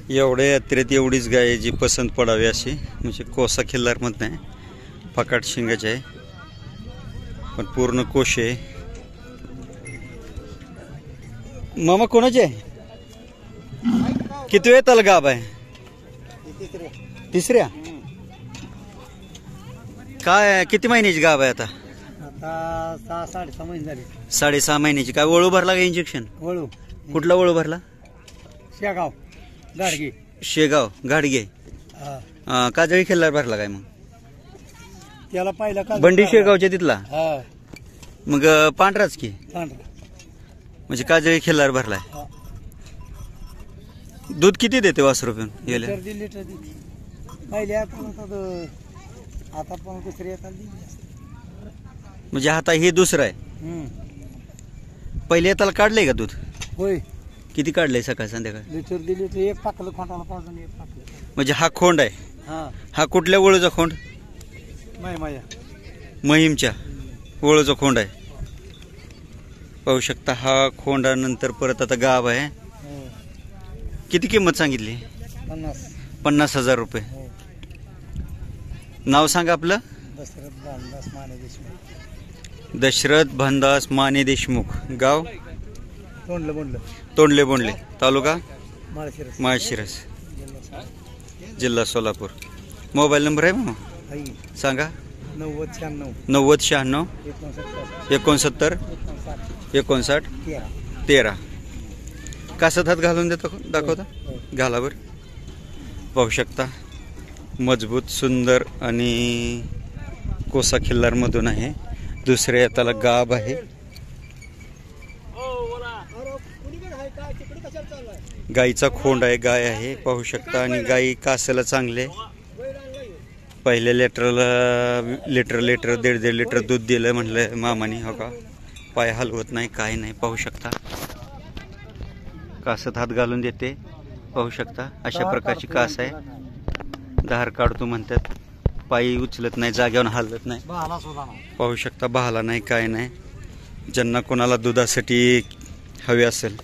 एवढ्या यात्रेत एवढीच गाय जी पसंत पडावी अशी, म्हणजे कोसा खिल्लारमधनं आहे, फकाट शिंगाची आहे, पण पूर्ण कोशे आहे. मामा कोणाचे आहे? किती वेळ त्याला गाभ आहे? तिसऱ्या. काय किती महिन्याची गाभ आहे आता? आता 6-6.5 महिने झाले. 6.5 महिन्याची. काय वळू भरला का इंजेक्शन? वळू. कुठला वळू भरला? शेगाव गाडगे. शेगाव गाडगे. काजळी खिल्लार भरला काय मग? त्याला पाहिला का बंडी शेगावच्या तिथला. हा मग पांढराच की, पांढरा. म्हणजे काजळी खिल्लार भरलाय. दूध किती देते वासरू पिऊन? लिटर देते. पहिले आता पण दुसरी आता म्हणजे आता हे दुसरं आहे. पहिले त्याला काढलंय का दूध? होय. किती काढलंय सकाळ संध्याकाळ? लिटर दिली तर एक पाकलं खोंडाला पाजून एक पाकलं. म्हणजे हा खोंड आहे. हा कुठल्या वळूचा खोंड? माया महिमच्या वळूचा खोंड आहे. पाहू शकता हा खोंडानंतर परत आता गाव आहे. किती किंमत सांगितली? 50,000 रुपये. नाव सांगा आपलं. दशरथ भानदास माने देशमुख. गाव तोंडले बोंडले, तालुका माळशिरस, जिल्हा सोलापूर. मोबाईल नंबर आहे मग सांगा. 9096 69 59 13. कासत हात घालून देतो, दाखवता घाला बर. पाहू शकता मजबूत सुंदर आणि कोसा खिल्लार मधून आहे. दुसऱ्या याताला गाभ आहे. गाईचा खोंड आहे, गाय आहे पाहू शकता. आणि गाई कासाला चांगले. पहिल्या लिटर 1.5 लिटर दूध दिलं म्हणलं मामाने. हो का, पाय हलवत नाही, काय नाही. पाहू शकता कासत हात घालून देते. पाहू शकता अशा प्रकारची कास आहे. धार काढतो म्हणतात. पायी उचलत नाही, जाग्यावर हलत नाही. पाहू शकता बहाला नाही, काय नाही. ज्यांना कोणाला दुधासाठी हवे असेल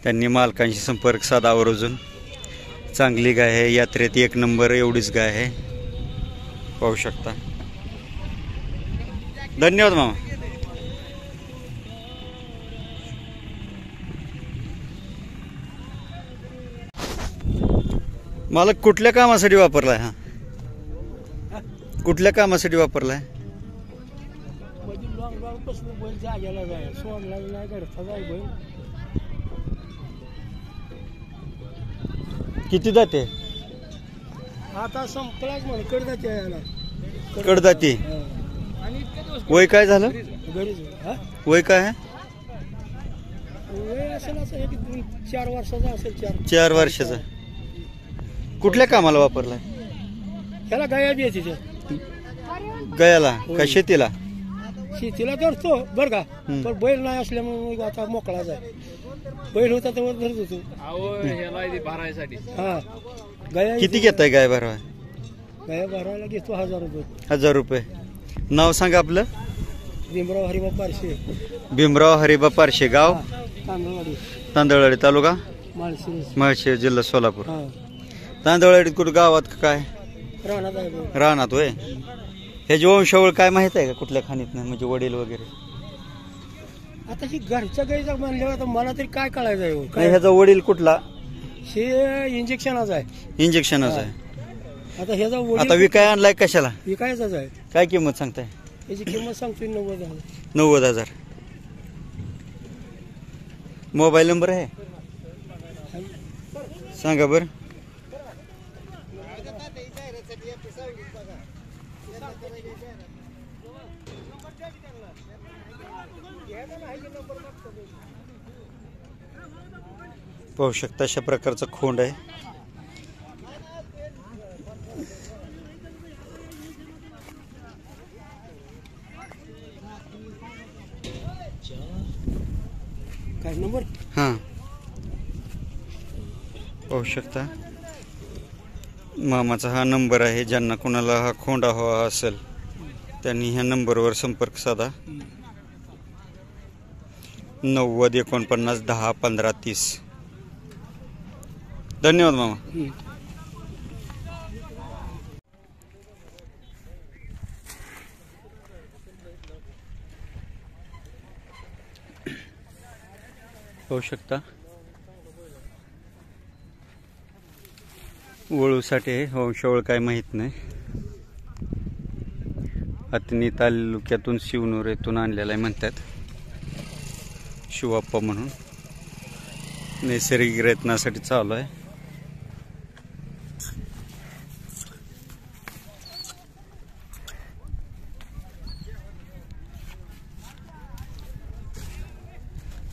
त्यांनी मालकांशी संपर्क साधावा. आवर्जून चांगली गाय आहे. यात्रेत 1 नंबर एवढीच गाय आहे. पाहू शकता. धन्यवाद मामा. मालक कुठल्या कामासाठी वापरलाय? हा कुठल्या कामासाठी वापरलाय? किती जाते? आता संपलाच म्हण कडदाते. कडदाती. वय काय झालं? वय काय आहे? 4 वर्षाचा असेल. 4 वर्षाचा. कुठल्या कामाला वापरलाय? त्याला गाया द्यायची. गयाला का शेतीला? शेतीला धरतो बर का, पण बैल नाही असल्यामुळे आता मोकळाच आहे. बैल होता तेव्हा धरत होतो. हा गाया किती घेताय गाय भरवा? गाया भरायला घेतो 1000 रुपये. 1000 रुपये. नाव सांगा आपलं. भीमराव हरिबा पारशे. भीमराव हरिबा पारशे. गाव तांदळवाडी, तालुका माळशिरस, जिल्हा सोलापूर. तांदळवाडीत कुठं गावात काय? रानात. होय. ह्याची वंशावळ काय माहित आहे का? कुठल्या खाणीत नाही म्हणजे वडील वगैरे? आता ही घरच्या गाईचा म्हणल्यावर आता मला तरी काय कळायचं आहे. ह्याचा वडील कुठला? हे इंजेक्शनच आहे. इंजेक्शनच आहे. आता ह्याचा वडील आता विकाय आणलाय कशाला? विकायचाच आहे. काय किंमत सांगताय? याची किंमत सांगतोय 90,000. 90,000. मोबाईल नंबर आहे सांगा बर. पाहू शकता अशा प्रकारचा खोंड आहे. काय नंबर? हां पाहू शकता मामाचा हा नंबर आहे. ज्यांना कोणाला हा खोंडा हवा असेल त्यांनी ह्या नंबरवर संपर्क साधा. 90 49 10 15 30. धन्यवाद मामा. पाहू शकता वळूसाठी आहे, वंशावळ काय माहीत नाही. अतनी तालुक्यातून शिवनूर येथून आणलेला आहे म्हणतात. शिवाप्पा म्हणून नैसर्गिक रत्नासाठी चालू आहे.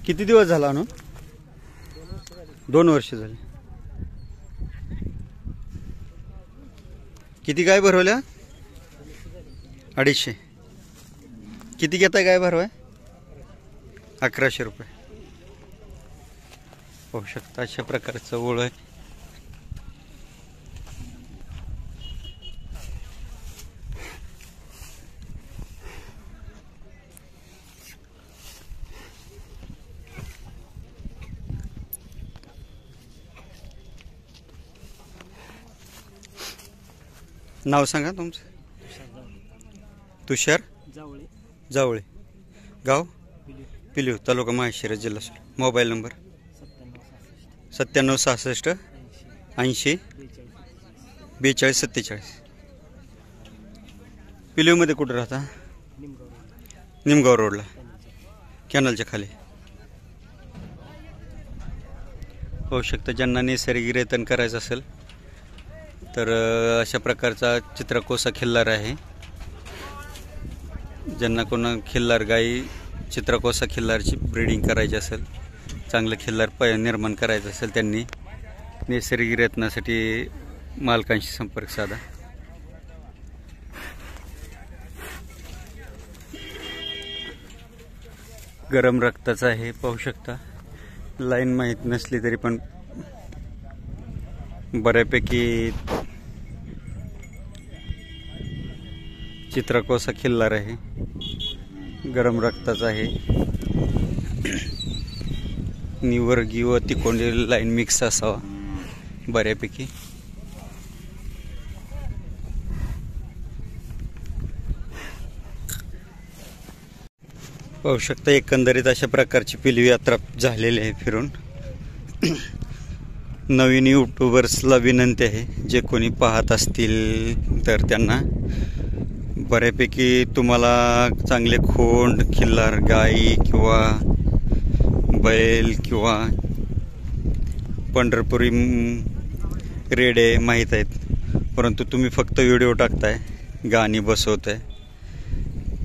किती दिवस झाला आणून? 2 वर्ष झाली. किती गाय भरवल्या? 250. किती घेताय गाय भरवाय? 1100 रुपये. पाहू शकता अशा प्रकारचं ओळ आहे. नाव सांगा तुमचं. तुषार जावळे. गाव पिलीव, तालुका माहेश्वरी, जिल्हा सोलापूर. Mobile number 9766 80 42 47. पिलीवमध्ये कुठं राहता? निमगाव रोडला, कॅनलच्या खाली. होऊ शकतं ज्यांना नैसर्गिक रेतन करायचं असेल तर अशा प्रकारचा चित्रकोसा खिल्लार आहे. ज्यांना कोणा खिल्लार गाई चित्रकोसा खिल्लारची ब्रीडिंग करायची असेल, चांगलं खिल्लार निर्माण करायचं असेल, त्यांनी नैसर्गिक रत्नासाठी मालकांशी संपर्क साधा. गरम रक्ताचा आहे. पाहू शकता लाईन माहीत नसली तरी पण बऱ्यापैकी चित्रकोसा खिल्लार आहे. गरम रक्ताचा आहे. निवर्गी व तिकोंडी लाईन मिक्स असावा बऱ्यापैकी. पाहू शकता एकंदरीत अशा प्रकारची पिलवी यात्रा झालेली आहे फिरून. नवीन यूट्यूबर्सला विनंती आहे, जे कोणी पाहत असतील तर त्यांना बऱ्यापैकी तुम्हाला चांगले खोंड खिल्लार गाई किंवा बैल किंवा पंढरपुरी रेडे माहीत आहेत, परंतु तुम्ही फक्त व्हिडिओ टाकताय, गाणी बसवताय.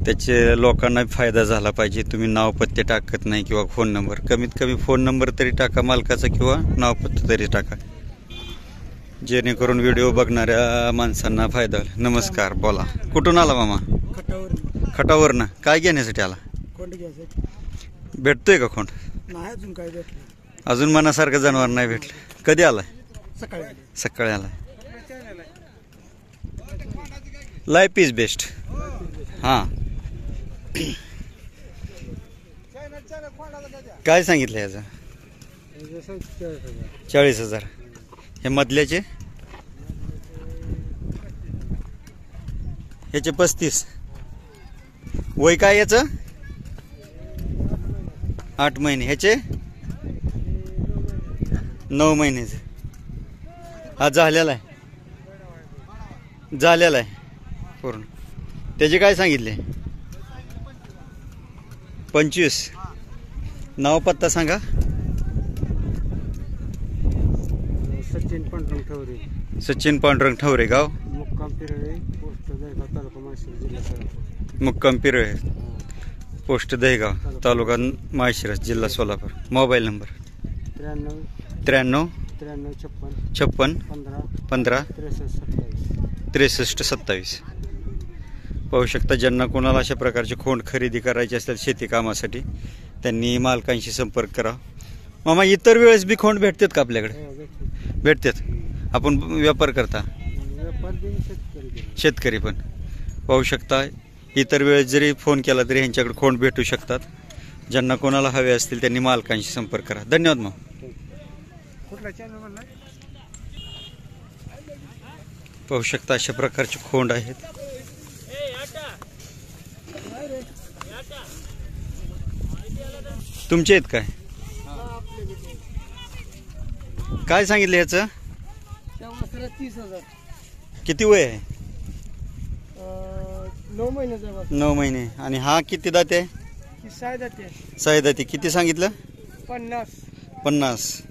त्याचे लोकांना फायदा झाला पाहिजे. तुम्ही नाव पत्ते टाकत नाही किंवा फोन नंबर. कमीत कमी फोन नंबर तरी टाका मालकाचा किंवा नाव पत्ते तरी टाका, जेणेकरून व्हिडिओ बघणाऱ्या माणसांना फायदा होईल. नमस्कार, बोला. कुठून आला मामा? खटावर ना. काय घेण्यासाठी आला? भेटतोय का खोंड? नाही अजून काय भेटलं. अजून मनासारखं जनावर नाही भेटलं. कधी आलाय? सकाळी आलाय. Life is best. हां, काय सांगितलं याचं? 40,000. हे मधल्याचे? याचे 35. वय काय याचं? 8 महिने. ह्याचे 9 महिन्याचे. हा झालेला आहे पूर्ण. त्याचे काय सांगितले? 25. नाव पत्ता सांगा. सचिन पांडुरंग ठवरे. गाव मुक्काम पिरळे, पोस्ट दहेगाव, तालुका माळशिरस, जिल्हा सोलापूर. Mobile number 93 56 15 63 27. पाहू शकता ज्यांना कोणाला अशा प्रकारचे खोंड खरेदी करायचे असतील शेती कामासाठी, त्यांनी मालकांशी संपर्क करा. मामा, इतर वेळेस बी खोंड भेटतात का आपल्याकडे? भेटतात. आपण व्यापार करता, शेतकरी पण. पाहू शकता इतर वेळेस जरी फोन केला तरी ह्यांच्याकडे खोंड भेटू शकतात. ज्यांना कोणाला हवे असतील त्यांनी मालकांशी संपर्क करा. धन्यवाद. मग पाहू शकता अशा प्रकारचे खोंड आहेत. तुमचे आहेत काय? काय सांगितलं याचं? 30,000. किती वय आहे? 9 महिन्याचा. 9 महिने. आणि हा किती दाते आहे? 6 जाते. 6 दाते. किती सांगितलं? 50.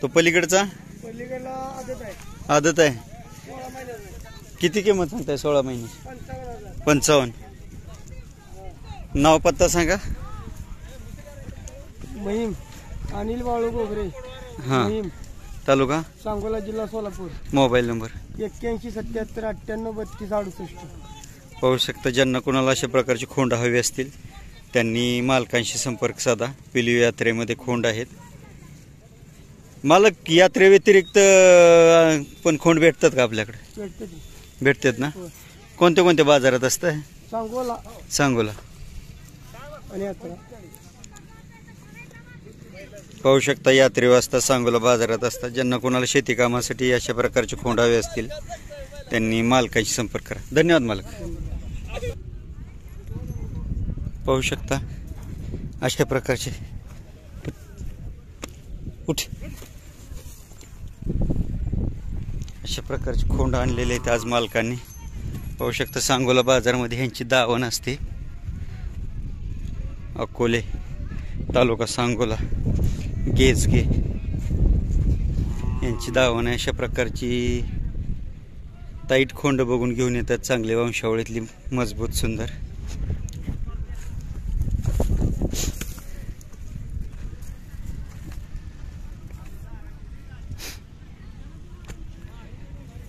तो पलीकडचा? पलीकडला आदत आहे. आदत आहे. 16 महिन्याचा. किती किंमत सांगताय? 16 महिने. 55,000. 55. नाव पत्ता सांगा. महिम अनिल बाळू गोगरे. हां. महिम तालुका सांगोला, जिल्हा सोलापूर. Mobile number 81 77 98 32 68. पाहू शकता. ज्यांना कोणाला अशा प्रकारची खोंड हवी असतील त्यांनी मालकांशी संपर्क साधा. पिलीव यात्रेमध्ये खोंड आहेत. मालक, यात्रेव्यतिरिक्त पण खोंड भेटतात का आपल्याकडे? भेटते ती. भेटतात ना? कोणत्या कोणत्या बाजारात असतं? सांगोला सांगोला. आणि यात्रा. पाहू शकता. यात्रे वाजता सांगोला बाजारात असतात. ज्यांना कोणाला शेती कामासाठी अशा प्रकारचे खोंड हवे असतील त्यांनी मालकांशी संपर्क करा. धन्यवाद मालक. पाहू शकता अशा प्रकारचे अशा प्रकारचे खोंड आणलेले आहेत आज मालकांनी. पाहू शकता सांगोला बाजारामध्ये ह्यांची दावण असते. अकोले तालुका सांगोला गेजगे यांची दावण आहे. अशा प्रकारची टाईट खोंड बघून घेऊन येतात. चांगले वंशावळीतली मजबूत सुंदर.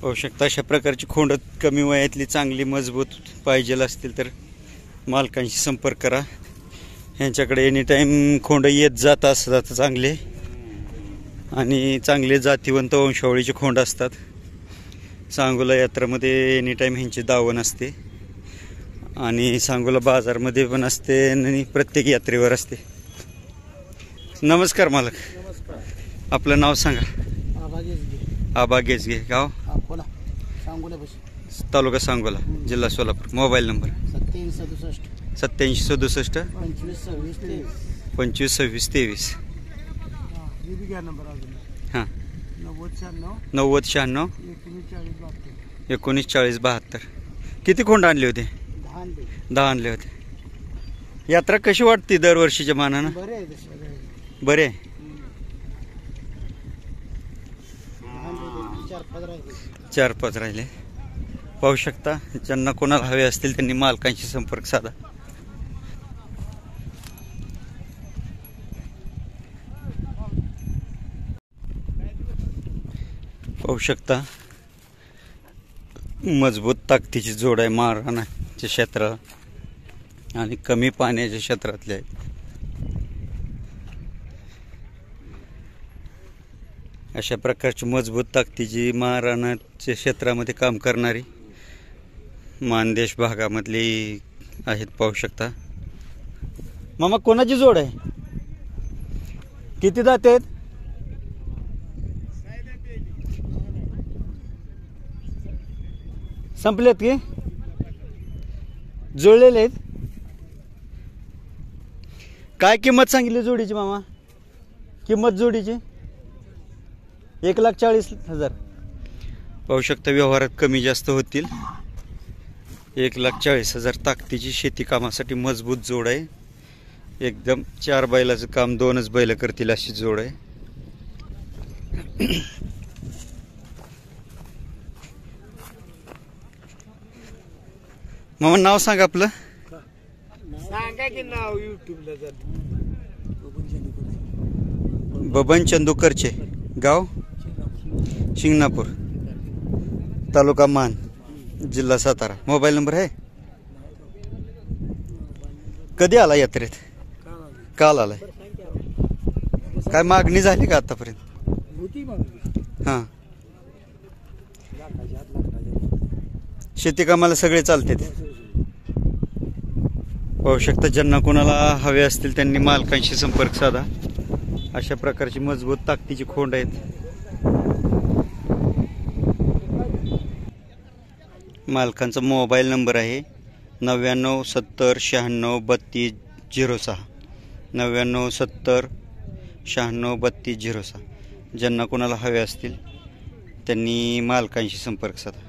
पाहू शकता अशा प्रकारची खोंड कमी वयातली चांगली मजबूत पाहिजे असतील तर मालकांशी संपर्क करा. ह्यांच्याकडे एनी टाईम खोंड येत जात असतात चांगले आणि चांगले जातीवंत वंशावळीचे खोंड असतात. सांगोला यात्रामध्ये एनी टाईम ह्यांची दावण असते आणि सांगोला बाजारमध्ये पण असते आणि प्रत्येक यात्रेवर असते. नमस्कार मालक. नमस्कार. आपलं नाव सांगा. आबा गेजगे. गाव अकोला सांगोला तालुका सांगोला जिल्हा सोलापूर. Mobile number 87 67 87 67 25 26 23. 25 26 23. नंबर हां. 90 96 90 96 19 40 72. किती खोंड आणले होते? 10 आणले होते. यात्रा कशी वाटते दरवर्षीच्या मानानं? बरे. 4-5 राहिले. पाहू शकता. ज्यांना कोणाला हवे असतील त्यांनी मालकांशी संपर्क साधा. पाहू शकता मजबूत ताकदीची जोड आहे. मारहाणाच्या क्षेत्रात आणि कमी पाण्याच्या क्षेत्रातले आहेत. अशा प्रकारची मजबूत ताकदीची मारहाणाच्या क्षेत्रामध्ये काम करणारी मानदेश भागामधली आहेत. पाहू शकता. मामा, कोणाची जोड आहे? किती दाते आहेत? संपलेत की जुळलेले आहेत? काय किंमत सांगितली जोडीची मामा? किंमत जोडीची 1,40,000. पाहू शकता व्यवहारात कमी जास्त होतील. 1,40,000 ताकदीची शेती कामासाठी मजबूत जोड आहे. एकदम 4 बैलाचं काम 2च बैल करतील अशी जोड आहे. मामा, नाव सांगा आपलं. सांगा की नाव युट्यूबला. बबन चंदूकरचे. गाव शिंगणापूर तालुका मान जिल्हा सातारा. मोबाईल नंबर आहे? कधी आला यात्रेत? काल आलाय. काय मागणी झाली का आतापर्यंत? हां. शेती कामाला सगळे चालते. पाहू शकता. ज्यांना कोणाला हवे असतील त्यांनी मालकांशी संपर्क साधा. अशा प्रकारची मजबूत ताकदीची खोंड आहेत. मालकांचा मोबाईल नंबर आहे 99 70 96 32 06. 99 70 96 32 06. ज्यांना कोणाला हवे असतील त्यांनी मालकांशी संपर्क साधा.